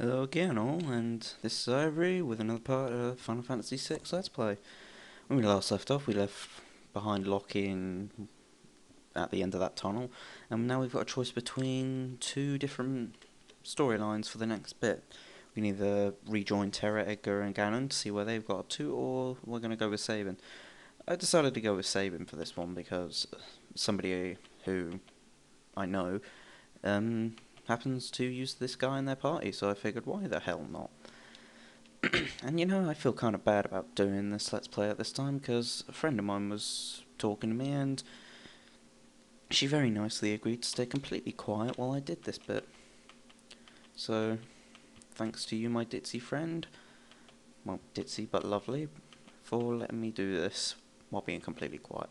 Hello again all, and this is Ivory with another part of Final Fantasy VI Let's Play. When we last left off, we left behind Loki at the end of that tunnel, and now we've got a choice between two different storylines for the next bit. We can either rejoin Terra, Edgar, and Ganon to see where they've got up to, or we're going to go with Sabin. I decided to go with Sabin for this one because somebody who I know um, happens to use this guy in their party, so I figured why the hell not? And you know, I feel kind of bad about doing this Let's Play at this time because a friend of mine was talking to me and she very nicely agreed to stay completely quiet while I did this bit. So, thanks to you, my ditzy friend, well, ditzy but lovely, for letting me do this while being completely quiet.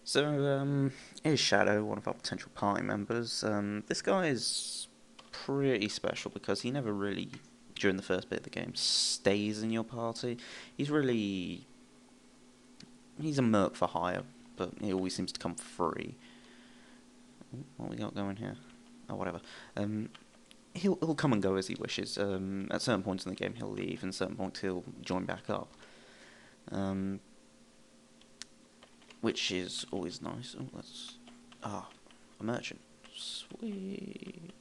So, here's Shadow, one of our potential party members. This guy is pretty special because he never really, during the first bit of the game, stays in your party. He's really, he's a merc for hire, but he always seems to come free. What we got going here? Oh, whatever. He'll come and go as he wishes. At certain points in the game, he'll leave, and at certain points he'll join back up. Which is always nice. Oh, a merchant. Sweet.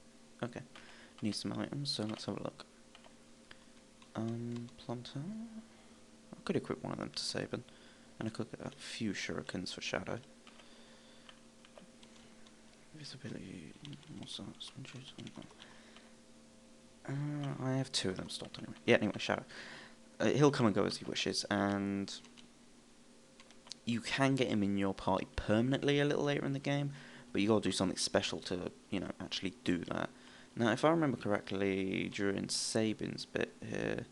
Okay, need some items, so let's have a look. Plunter. I could equip one of them to Sabin, and I could get a few shurikens for Shadow. Visibility. What's that? I have two of them stopped anyway. Yeah, anyway, Shadow. He'll come and go as he wishes, and you can get him in your party permanently a little later in the game, but you gotta do something special to, actually do that. Now, if I remember correctly, during Sabin's bit here,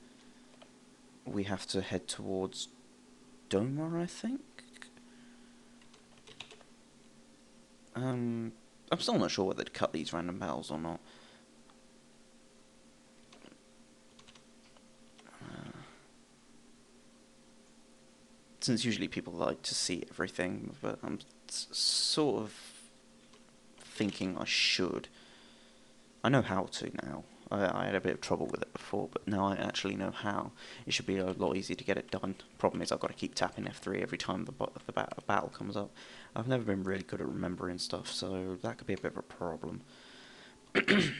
we have to head towards Doma, I think? I'm still not sure whether to cut these random battles or not. Since usually people like to see everything, but I'm sort of thinking I should. I know how to now. I had a bit of trouble with it before, but now I actually know how. It should be a lot easier to get it done. Problem is I've got to keep tapping F3 every time the battle comes up. I've never been really good at remembering stuff, so that could be a bit of a problem. Actually,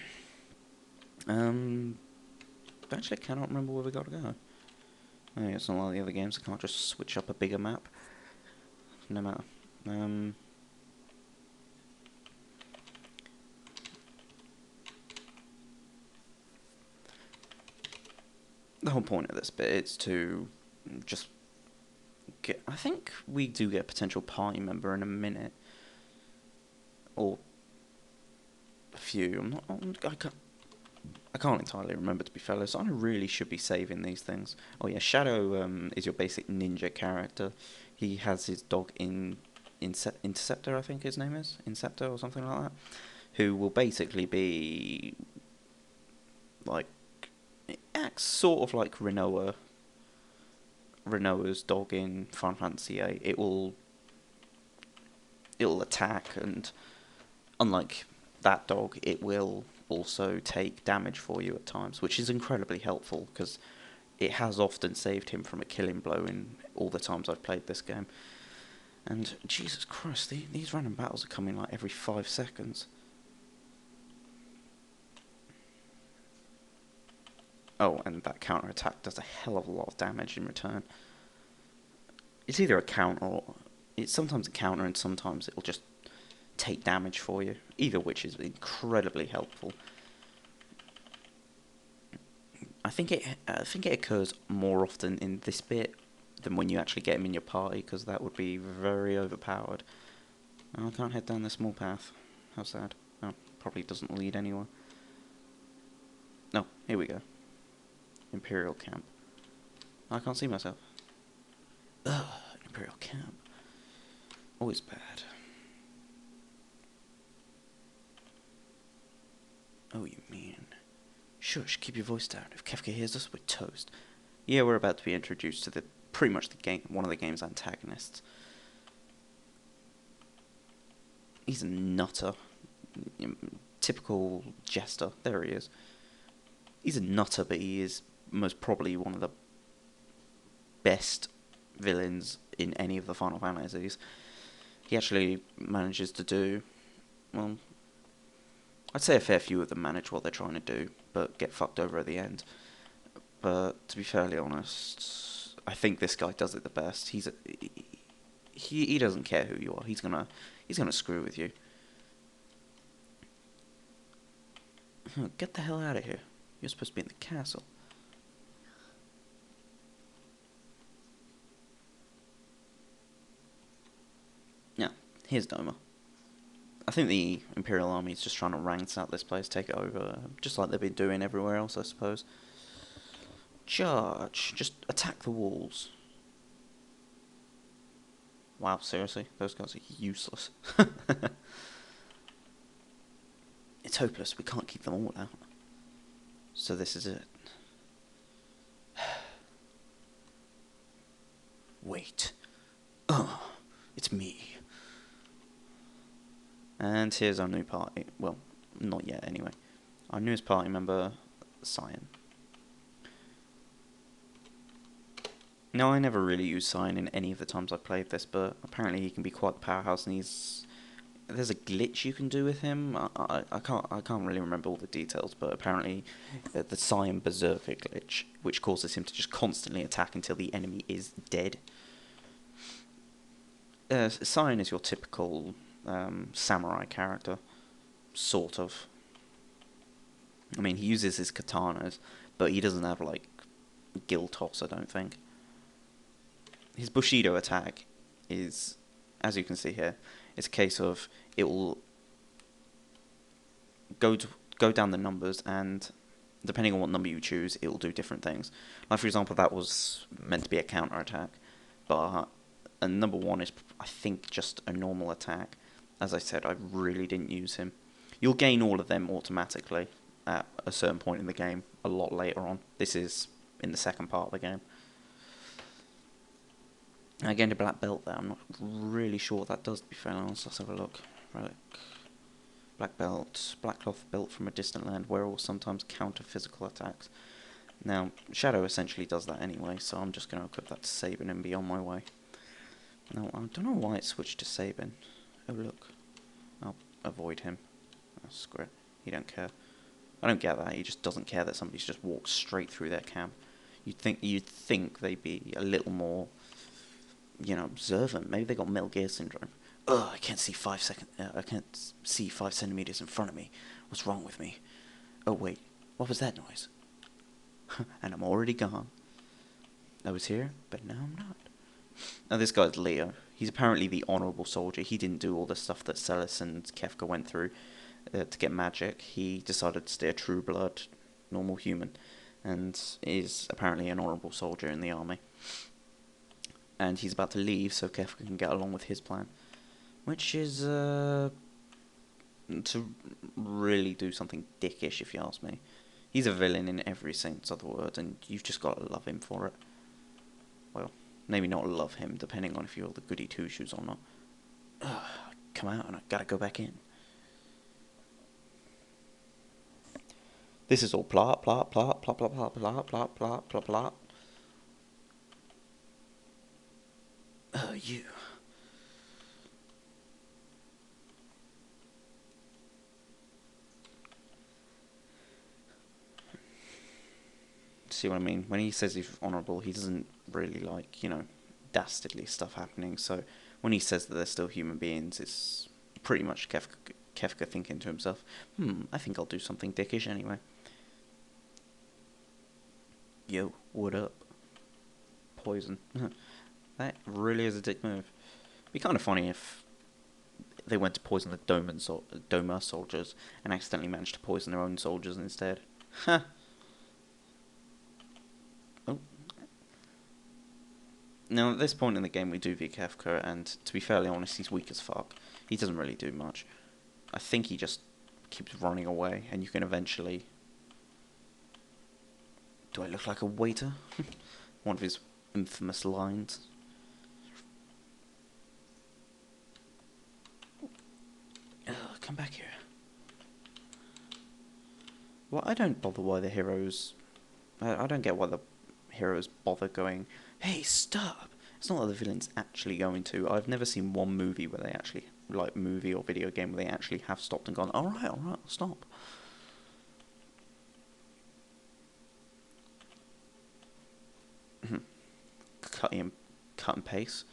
I cannot remember where we got to go. Oh, yeah, it's not like the other games. I can't just switch up a bigger map. No matter. The whole point of this bit is to just get. I think we do get a potential party member in a minute, or a few. I can't entirely remember, to be fair, so I really should be saving these things. Oh yeah, Shadow is your basic ninja character. He has his dog Interceptor, I think his name is Inceptor or something like that, who will basically be like, it acts sort of like Renoa's dog in Final Fantasy VIII. It'll attack, and unlike that dog, it will also take damage for you at times, which is incredibly helpful because it has often saved him from a killing blow in all the times I've played this game. And Jesus Christ, these random battles are coming like every 5 seconds. Oh, and that counter attack does a hell of a lot of damage in return. It's either a counter or it's sometimes a counter and sometimes it'll just take damage for you. Either which is incredibly helpful. I think it occurs more often in this bit than when you actually get him in your party, because that would be very overpowered. Oh, I can't head down this small path. How sad. Oh, probably doesn't lead anywhere. No, here we go. Imperial camp. I can't see myself. Ugh, Imperial camp. Always bad. Oh, you mean... Shush, keep your voice down. If Kefka hears us, we're toast. Yeah, we're about to be introduced to pretty much one of the game's antagonists. He's a nutter. Typical jester. There he is. He's a nutter, but he is most probably one of the best villains in any of the Final Fantasies. He actually manages to do, well, I'd say a fair few of them manage what they're trying to do, but get fucked over at the end. But to be fairly honest, I think this guy does it the best. He doesn't care who you are. He's gonna screw with you. Get the hell out of here. You're supposed to be in the castle. Yeah, here's Doma. I think the Imperial Army is just trying to ransack this place, take it over, just like they've been doing everywhere else, I suppose. Charge. Just attack the walls. Wow, seriously? Those guys are useless. It's hopeless. We can't keep them all out. So this is it. Wait. It's me. And here's our new party. Well, not yet anyway. Our newest party member, Cyan. Now, I never really used Cyan in any of the times I played this, but apparently he can be quite the powerhouse, and there's a glitch you can do with him. I can't really remember all the details, but apparently the Cyan Berserker glitch, which causes him to just constantly attack until the enemy is dead. Cyan is your typical samurai character, sort of. I mean, he uses his katanas, but he doesn't have, like, gill toss, I don't think. His Bushido attack is, as you can see here, it's a case of it will go down the numbers, and depending on what number you choose, it will do different things. Like, for example, that was meant to be a counter attack, but number 1 is, I think, just a normal attack. As I said, I really didn't use him. You'll gain all of them automatically at a certain point in the game, a lot later on. This is in the second part of the game. I gained a black belt there. I'm not really sure what that does, to be fair honest. Let's have a look. Relic. Black belt. Black cloth built from a distant land where will sometimes counter physical attacks. Now, Shadow essentially does that anyway, so I'm just going to equip that to Sabin and be on my way. Now, I don't know why it switched to Sabin. Oh, look. I'll avoid him. Oh, screw it. He don't care. I don't get that. He just doesn't care that somebody's just walked straight through their camp. You'd think they'd be a little more, observant. Maybe they got Metal Gear syndrome. Ugh, I can't see 5 centimeters in front of me. What's wrong with me? Oh wait, what was that noise? And I'm already gone. I was here, but now I'm not. Now this guy's Leo. He's apparently the honourable soldier. He didn't do all the stuff that Celis and Kefka went through to get magic. He decided to stay a true blood, normal human, and is apparently an honourable soldier in the army. And he's about to leave so Kefka can get along with his plan, which is to really do something dickish, if you ask me. He's a villain in every sense of the word, and you've just got to love him for it. Well, maybe not love him, depending on if you're the goody two-shoes or not. Come out and I gotta go back in. This is all plot, plot, plot, plot, plot, plot, plot, plot, plot, plot, plot. You. See what I mean? When he says he's honourable, he doesn't really like, dastardly stuff happening. So when he says that they're still human beings, it's pretty much Kefka thinking to himself, I think I'll do something dickish anyway. Yo, what up? Poison. That really is a dick move. It'd be kind of funny if they went to poison the Doma soldiers and accidentally managed to poison their own soldiers instead. Huh. Oh. Now, at this point in the game, we do beat Kefka, and to be fairly honest, he's weak as fuck. He doesn't really do much. I think he just keeps running away, and you can eventually... Do I look like a waiter? One of his infamous lines. Come back here. Well, I don't bother why the heroes... I don't get why the heroes bother going, hey, stop! It's not that the villain's actually going to. I've never seen one movie where they actually, like movie or video game, where they actually have stopped and gone, alright, I'll stop. Cut and paste.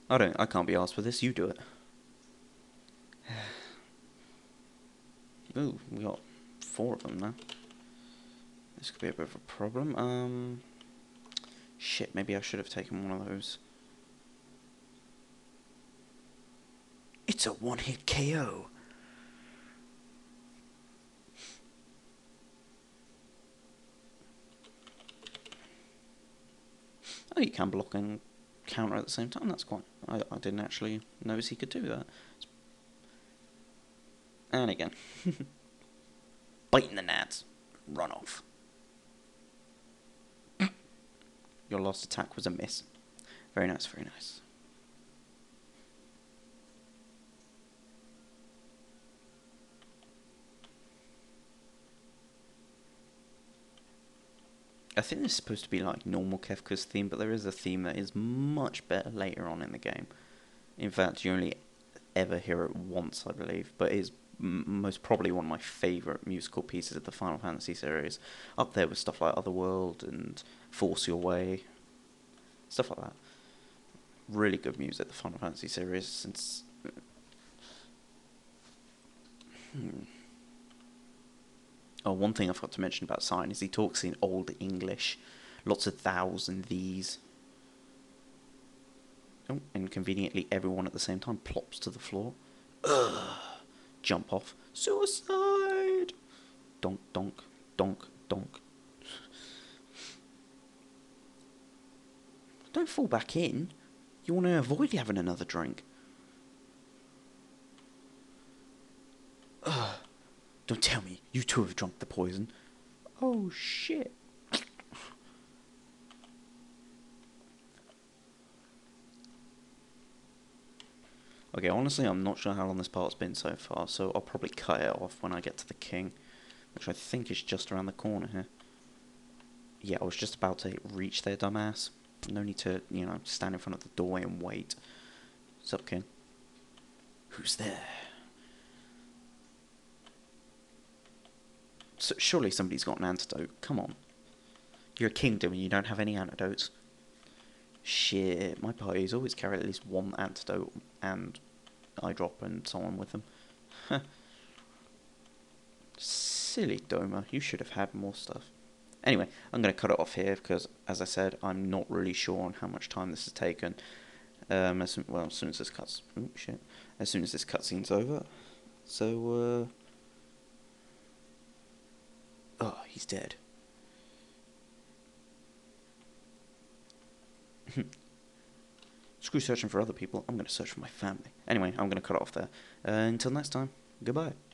I can't be asked for this, you do it. Ooh, we got 4 of them now. This could be a bit of a problem. Shit, maybe I should have taken one of those. It's a one-hit KO. Oh, you can block and counter at the same time. That's quite... I didn't actually notice he could do that. And again. Biting the nads. Run off. Your last attack was a miss. Very nice, very nice. I think this is supposed to be like normal Kefka's theme, but there is a theme that is much better later on in the game. In fact, you only ever hear it once, I believe, but it is most probably one of my favourite musical pieces of the Final Fantasy series. Up there with stuff like Otherworld and Force Your Way, stuff like that. Really good music, the Final Fantasy series, since... Oh, one thing I forgot to mention about Sign is he talks in Old English. Lots of thous and these. Oh, and conveniently everyone at the same time plops to the floor. Ugh. Jump off. Suicide! Donk, donk, donk, donk. Don't fall back in. You want to avoid having another drink. Ugh. Don't tell me you two have drunk the poison. Oh, shit. Okay, honestly, I'm not sure how long this part's been so far, so I'll probably cut it off when I get to the king, which I think is just around the corner here. Yeah, I was just about to reach there, dumbass. No need to, stand in front of the doorway and wait. What's up, king? Who's there? So, surely somebody's got an antidote. Come on. You're a kingdom and you don't have any antidotes. Shit, my parties always carry at least one antidote and eye drop and so on with them. Silly Doma, you should have had more stuff. Anyway, I'm going to cut it off here because, as I said, I'm not really sure on how much time this has taken. As soon as this cuts... Oh, shit. As soon as this cutscene's over. So, oh, he's dead. Screw searching for other people, I'm going to search for my family. Anyway, I'm going to cut it off there. Until next time, goodbye.